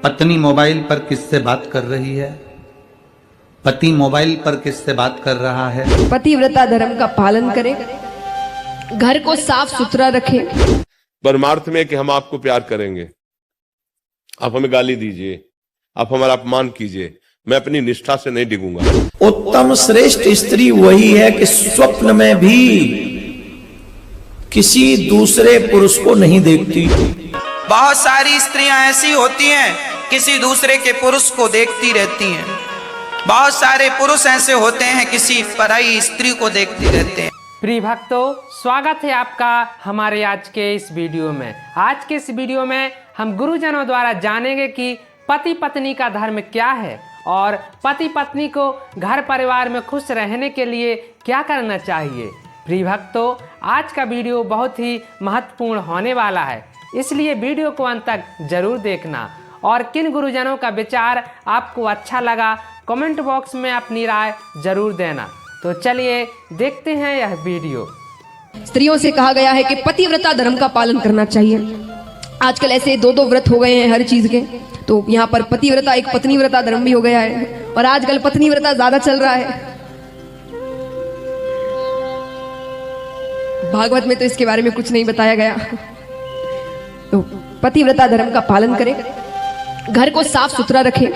पत्नी मोबाइल पर किससे बात कर रही है? पति मोबाइल पर किससे बात कर रहा है? पतिव्रता धर्म का पालन करें, घर को साफ सुथरा रखें। परमार्थ में कि हम आपको प्यार करेंगे, आप हमें गाली दीजिए, आप हमारा अपमान कीजिए, मैं अपनी निष्ठा से नहीं डिगूंगा। उत्तम श्रेष्ठ स्त्री वही है कि स्वप्न में भी किसी दूसरे पुरुष को नहीं देखती। बहुत सारी स्त्रियां ऐसी होती हैं किसी दूसरे के पुरुष को देखती रहती हैं। बहुत सारे पुरुष ऐसे होते हैं किसी पराई स्त्री को देखते रहते हैं। प्रिय भक्तों, स्वागत है आपका हमारे आज के इस वीडियो में। आज के इस वीडियो में हम गुरुजनों द्वारा जानेंगे कि पति पत्नी का धर्म क्या है और पति पत्नी को घर परिवार में खुश रहने के लिए क्या करना चाहिए। प्रिय भक्तों, आज का वीडियो बहुत ही महत्वपूर्ण होने वाला है, इसलिए वीडियो को अंत तक जरूर देखना। और किन गुरुजनों का विचार आपको अच्छा लगा कमेंट बॉक्स में अपनी राय जरूर देना। तो चलिए देखते हैं यह वीडियो। स्त्रियों से कहा गया है कि पतिव्रता धर्म का पालन करना चाहिए। आजकल ऐसे दो व्रत हो गए हैं हर चीज के, तो यहाँ पर पतिव्रता एक पत्नीव्रता धर्म भी हो गया है और आजकल पत्नीव्रता ज्यादा चल रहा है। भागवत में तो इसके बारे में कुछ नहीं बताया गया। तो पतिव्रता धर्म का पालन करें, घर को साफ सुथरा रखें।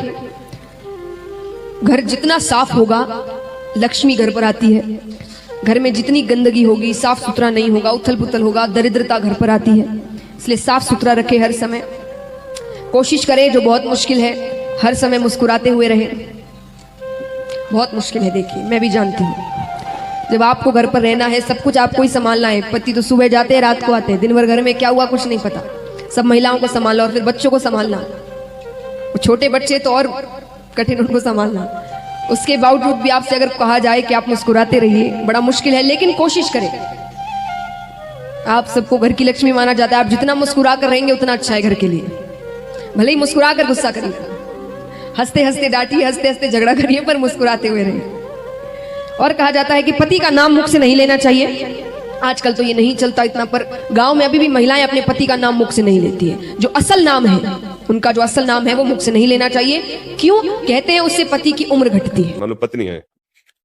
घर जितना साफ होगा लक्ष्मी घर पर आती है। घर में जितनी गंदगी होगी, साफ सुथरा नहीं होगा, उथल पुथल होगा, दरिद्रता घर पर आती है। इसलिए साफ सुथरा रखें हर समय। कोशिश करें, जो बहुत मुश्किल है, हर समय मुस्कुराते हुए रहें। बहुत मुश्किल है, देखिए मैं भी जानती हूँ। जब आपको घर पर रहना है, सब कुछ आपको ही संभालना है। पति तो सुबह जाते हैं, रात को आते हैं, दिन भर घर में क्या हुआ कुछ नहीं पता। सब महिलाओं को संभालना और फिर बच्चों को संभालना। छोटे बच्चे तो और कठिन, उनको संभालना। उसके बावजूद भी आपसे अगर कहा जाए कि आप मुस्कुराते रहिए, बड़ा मुश्किल है, लेकिन कोशिश करें। आप सबको घर की लक्ष्मी माना जाता है। आप जितना मुस्कुरा कर रहेंगे उतना अच्छा है घर के लिए। भले ही मुस्कुरा कर गुस्सा करिए, हंसते हंसते डांटिए, हंसते हंसते झगड़ा करिए, पर मुस्कुराते हुए रहिए। और कहा जाता है कि पति का नाम मुख से नहीं लेना चाहिए। आजकल तो ये नहीं चलता इतना, पर गांव में अभी भी महिलाएं अपने पति का नाम मुख से नहीं लेती है। जो असल नाम है, उनका जो असल नाम है वो मुख से नहीं लेना चाहिए। क्यों? कहते हैं उससे पति की उम्र घटती है। मानो पत्नी है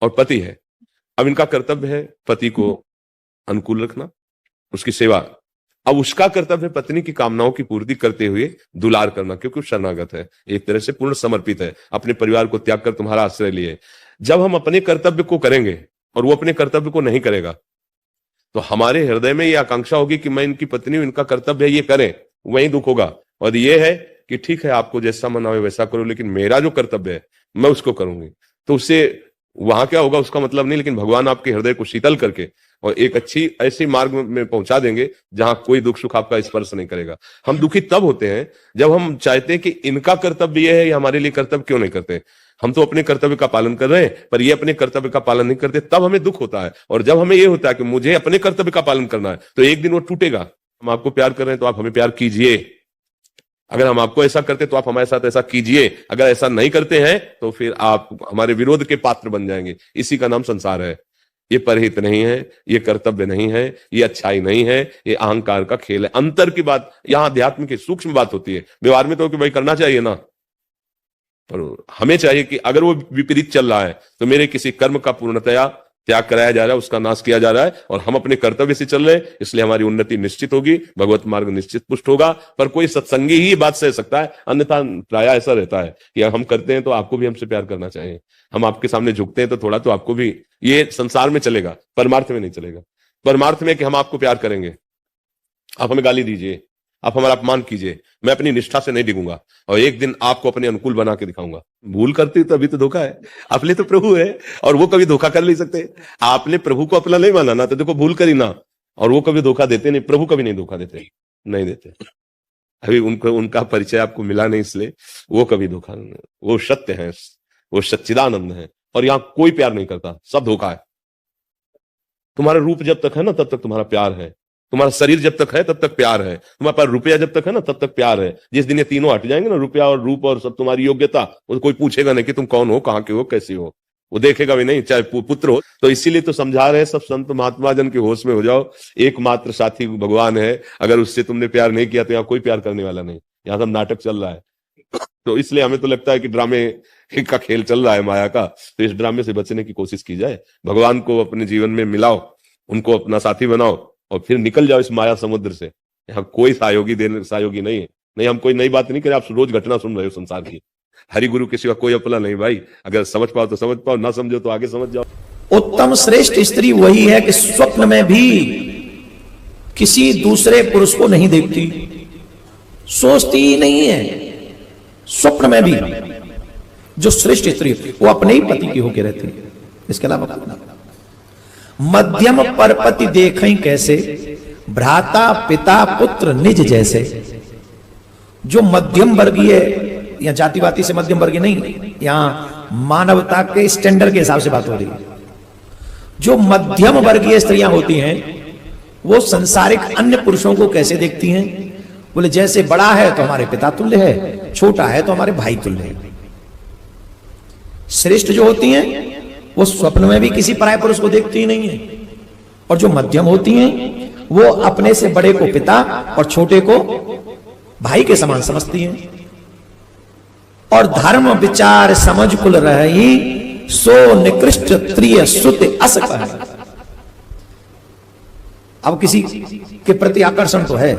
और पति है, अब इनका कर्तव्य है पति को अनुकूल रखना, उसकी सेवा। अब उसका कर्तव्य है पत्नी की कामनाओं की पूर्ति करते हुए दुलार करना, क्योंकि वो शरणागत है, एक तरह से पूर्ण समर्पित है, अपने परिवार को त्याग कर तुम्हारा आश्रय लिए। जब हम अपने कर्तव्य को करेंगे और वो अपने कर्तव्य को नहीं करेगा, तो हमारे हृदय में ये आकांक्षा होगी कि मैं इनकी पत्नी हूं, इनका कर्तव्य है ये करें, वहीं दुख होगा। और ये है कि ठीक है, आपको जैसा मन आवे वैसा करो, लेकिन मेरा जो कर्तव्य है मैं उसको करूंगी। तो उससे वहां क्या होगा उसका मतलब नहीं, लेकिन भगवान आपके हृदय को शीतल करके और एक अच्छी ऐसी मार्ग में पहुंचा देंगे जहां कोई दुख सुख आपका स्पर्श नहीं करेगा। हम दुखी तब होते हैं जब हम चाहते हैं कि इनका कर्तव्य ये है, ये हमारे लिए कर्तव्य क्यों नहीं करते। हम तो अपने कर्तव्य का पालन कर रहे हैं, पर ये अपने कर्तव्य का पालन नहीं करते, तब हमें दुख होता है। और जब हमें ये होता है कि मुझे अपने कर्तव्य का पालन करना है, तो एक दिन वो टूटेगा। हम आपको प्यार कर रहे हैं तो आप हमें प्यार कीजिए। अगर हम आपको ऐसा करते तो आप हमारे साथ ऐसा कीजिए। अगर ऐसा नहीं करते हैं तो फिर आप हमारे विरोध के पात्र बन जाएंगे। इसी का नाम संसार है। ये परहित नहीं है, ये कर्तव्य नहीं है, ये अच्छाई नहीं है, ये अहंकार का खेल है। अंतर की बात यहाँ अध्यात्म की सूक्ष्म बात होती है। व्यवहार में तो कि भाई करना चाहिए ना, पर हमें चाहिए कि अगर वो विपरीत चल रहा है तो मेरे किसी कर्म का पूर्णतया त्याग कराया जा रहा है, उसका नाश किया जा रहा है, और हम अपने कर्तव्य से चल रहे हैं, इसलिए हमारी उन्नति निश्चित होगी, भगवत मार्ग निश्चित पुष्ट होगा। पर कोई सत्संगी ही बात सह सकता है, अन्यथा प्राय ऐसा रहता है कि हम करते हैं तो आपको भी हमसे प्यार करना चाहिए, हम आपके सामने झुकते हैं तो थोड़ा तो आपको भी। ये संसार में चलेगा, परमार्थ में नहीं चलेगा। परमार्थ में कि हम आपको प्यार करेंगे, आप हमें गाली दीजिए, आप हमारा अपमान कीजिए, मैं अपनी निष्ठा से नहीं डिगूंगा और एक दिन आपको अपने अनुकूल बना के दिखाऊंगा। भूल करती तो अभी तो धोखा है। अपने तो प्रभु है और वो कभी धोखा कर नहीं सकते। आपने प्रभु को अपना नहीं माना ना, तो देखो भूल करी ना, और वो कभी धोखा देते नहीं। प्रभु कभी नहीं धोखा देते, नहीं देते। अभी उनका परिचय आपको मिला नहीं, इसलिए वो कभी धोखा नहीं। वो सत्य है, वो सच्चिदानंद है, और यहाँ कोई प्यार नहीं करता, सब धोखा है। तुम्हारा रूप जब तक है ना तब तक तुम्हारा प्यार है, तुम्हारा शरीर जब तक है तब तक प्यार है, तुम्हारे पास रुपया जब तक है ना तब तक प्यार है। जिस दिन ये तीनों हट जाएंगे ना, रुपया और रूप और सब तुम्हारी योग्यता, वो कोई पूछेगा नहीं कि तुम कौन हो, कहाँ के हो, कैसे हो, वो देखेगा भी नहीं, चाहे पुत्र हो। तो इसीलिए तो समझा रहे हैं सब संत महात्मा जन के होश में हो जाओ। एकमात्र साथी भगवान है, अगर उससे तुमने प्यार नहीं किया तो यहाँ कोई प्यार करने वाला नहीं। यहाँ सब नाटक चल रहा है। तो इसलिए हमें तो लगता है कि ड्रामे का खेल चल रहा है माया का, तो इस ड्रामे से बचने की कोशिश की जाए, भगवान को अपने जीवन में मिलाओ, उनको अपना साथी बनाओ और फिर निकल जाओ इस माया समुद्र से। यहाँ कोई सहयोगी नहीं है। नहीं, हम कोई नई बात नहीं करें, आप रोज घटना सुन रहे हो संसार की। हरि गुरु के सिवा कोई अपना नहीं भाई, अगर समझ पाओ तो समझ पाओ, ना समझो तो आगे समझ जाओ। उत्तम श्रेष्ठ स्त्री वही है कि स्वप्न में भी किसी दूसरे पुरुष को नहीं देखती, सोचती ही नहीं है। स्वप्न में भी जो श्रेष्ठ स्त्री वो अपने ही पति की होकर रहती है, इसके अलावा मध्यम परपति देखें कैसे, भ्राता पिता पुत्र निज जैसे। जो मध्यम वर्गीय, या जातिवादी से मध्यम वर्गीय नहीं, यहां मानवता के स्टैंडर्ड के हिसाब से बात हो रही है। जो मध्यम वर्गीय स्त्रियां होती हैं वो संसारिक अन्य पुरुषों को कैसे देखती हैं? बोले जैसे बड़ा है तो हमारे पिता तुल्य है, छोटा है तो हमारे भाई तुल्य है। श्रेष्ठ जो होती हैं वो स्वप्न में भी किसी पराये पुरुष को देखती ही नहीं है, और जो मध्यम होती हैं वो अपने से बड़े को पिता और छोटे को भाई के समान समझती हैं। और धर्म विचार समझ कुल रही, सो निकृष्ट त्रिय सुत अस कह। अब किसी के प्रति आकर्षण तो है,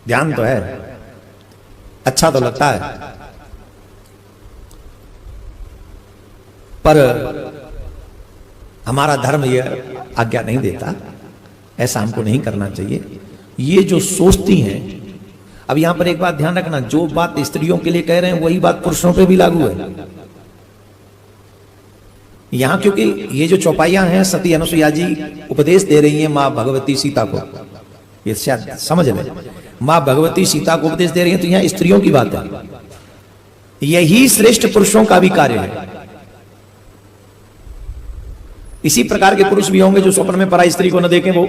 ध्यान तो है, अच्छा तो लगता है, पर हमारा धर्म यह आज्ञा नहीं देता, ऐसा हमको नहीं करना चाहिए। ये जो सोचती हैं, अब यहां पर एक बात ध्यान रखना, जो बात स्त्रियों के लिए कह रहे हैं वही बात पुरुषों पे भी लागू है। यहां क्योंकि ये जो चौपाइयां हैं, सती अनुसुईया जी उपदेश दे रही हैं मां भगवती सीता को, ये शायद समझ लें, मां भगवती सीता को उपदेश दे रही है, तो यहां स्त्रियों की बात है। यही श्रेष्ठ पुरुषों का भी कार्य है। इसी प्रकार के पुरुष भी होंगे जो स्वप्न में पराई स्त्री को न देखें, वो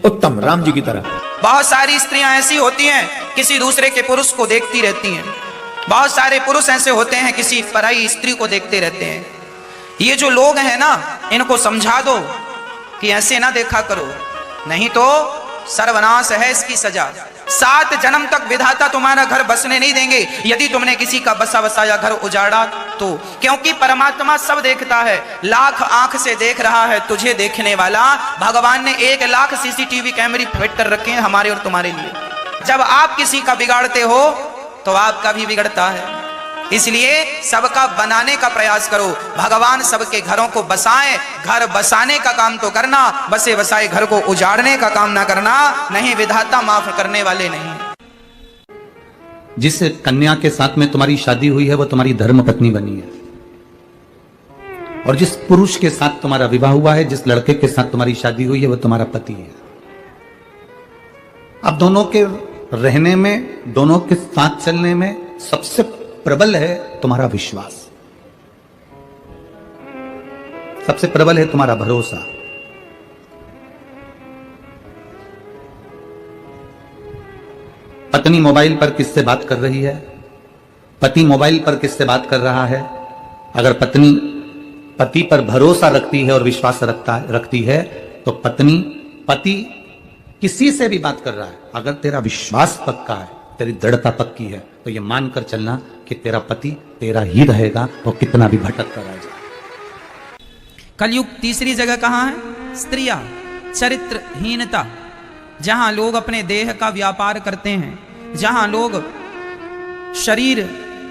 उत्तम राम जी की तरह। बहुत सारी स्त्रियां ऐसी होती हैं किसी दूसरे के पुरुष को देखती रहती हैं। बहुत सारे पुरुष ऐसे होते हैं किसी पराई स्त्री को देखते रहते हैं। ये जो लोग हैं ना, इनको समझा दो कि ऐसे ना देखा करो, नहीं तो सर्वनाश है इसकी सजा। 7 जन्म तक विधाता तुम्हारा घर बसने नहीं देंगे यदि तुमने किसी का बसा बसाया घर उजाड़ा तो। क्योंकि परमात्मा सब देखता है, लाख आंख से देख रहा है तुझे देखने वाला। भगवान ने 1 लाख सीसीटीवी कैमरे फिट कर रखे हैं हमारे और तुम्हारे लिए। जब आप किसी का बिगाड़ते हो तो आपका भी बिगड़ता है। इसलिए सबका बनाने का प्रयास करो। भगवान सबके घरों को बसाएं। घर बसाने का काम तो करना, बसे बसाए घर को उजाड़ने का काम ना करना। नहीं, विधाता माफ करने वाले नहीं। जिस कन्या के साथ में तुम्हारी शादी हुई है वो तुम्हारी धर्म पत्नी बनी है, और जिस पुरुष के साथ तुम्हारा विवाह हुआ है, जिस लड़के के साथ तुम्हारी शादी हुई है, वो तुम्हारा पति है। अब दोनों के रहने में, दोनों के साथ चलने में सबसे प्रबल है तुम्हारा विश्वास, सबसे प्रबल है तुम्हारा भरोसा। पत्नी मोबाइल पर किससे बात कर रही है, पति मोबाइल पर किससे बात कर रहा है। अगर पत्नी पति पर भरोसा रखती है और विश्वास रखती है तो पति किसी से भी बात कर रहा है, अगर तेरा विश्वास पक्का है, तेरी दृढ़ता पक्की है, तो ये मानकर चलना कि तेरा पति तेरा ही रहेगा, वो कितना भी भटक कर आ जाए। कलयुग तीसरी जगह कहां है? स्त्रियां, चरित्रहीनता। जहां लोग अपने देह का व्यापार करते हैं, जहां लोग शरीर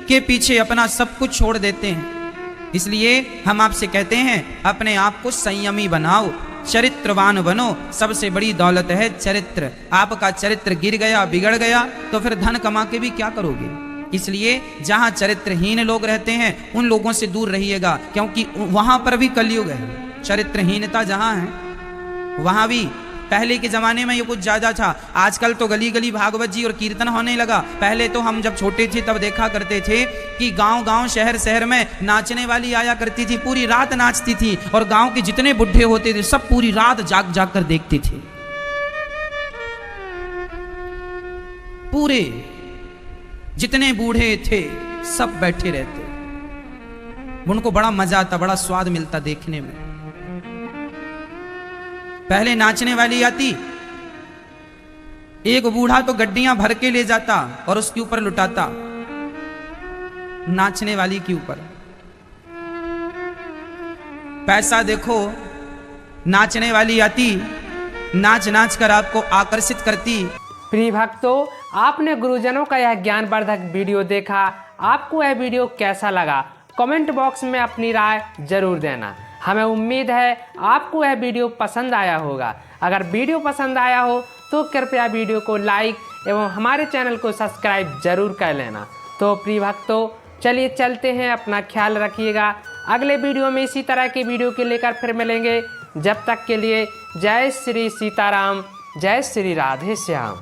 के पीछे अपना सब कुछ छोड़ देते हैं। इसलिए हम आपसे कहते हैं अपने आप को संयमी बनाओ, चरित्रवान बनो। सबसे बड़ी दौलत है चरित्र। आपका चरित्र गिर गया, बिगड़ गया तो फिर धन कमा के भी क्या करोगे। इसलिए जहां चरित्रहीन लोग रहते हैं उन लोगों से दूर रहिएगा, क्योंकि वहां पर भी कलयुग है। चरित्रहीनता जहां है वहां भी पहले के जमाने में ये कुछ ज्यादा था। आजकल तो गली गली भागवत जी और कीर्तन होने लगा। पहले तो हम जब छोटे थे तब देखा करते थे कि गांव गांव शहर शहर में नाचने वाली आया करती थी, पूरी रात नाचती थी, और गांव के जितने बुढ़े होते थे सब पूरी रात जाग जाग कर देखते थे। पूरे जितने बूढ़े थे सब बैठे रहते, उनको बड़ा मजा आता, बड़ा स्वाद मिलता देखने में। पहले नाचने वाली आती, एक बूढ़ा तो गड्डियां भर के ले जाता और उसके ऊपर लुटाता। नाचने वाली के ऊपर। पैसा देखो, नाचने वाली अति नाच नाच कर आपको आकर्षित करती। प्रिय भक्तों, आपने गुरुजनों का यह ज्ञानवर्धक वीडियो देखा। आपको यह वीडियो कैसा लगा? कमेंट बॉक्स में अपनी राय जरूर देना। हमें उम्मीद है आपको यह वीडियो पसंद आया होगा। अगर वीडियो पसंद आया हो तो कृपया वीडियो को लाइक एवं हमारे चैनल को सब्सक्राइब जरूर कर लेना। तो प्रिय भक्तों, चलिए चलते हैं, अपना ख्याल रखिएगा। अगले वीडियो में इसी तरह के वीडियो के लेकर फिर मिलेंगे। जब तक के लिए जय श्री सीताराम, जय श्री राधे श्याम।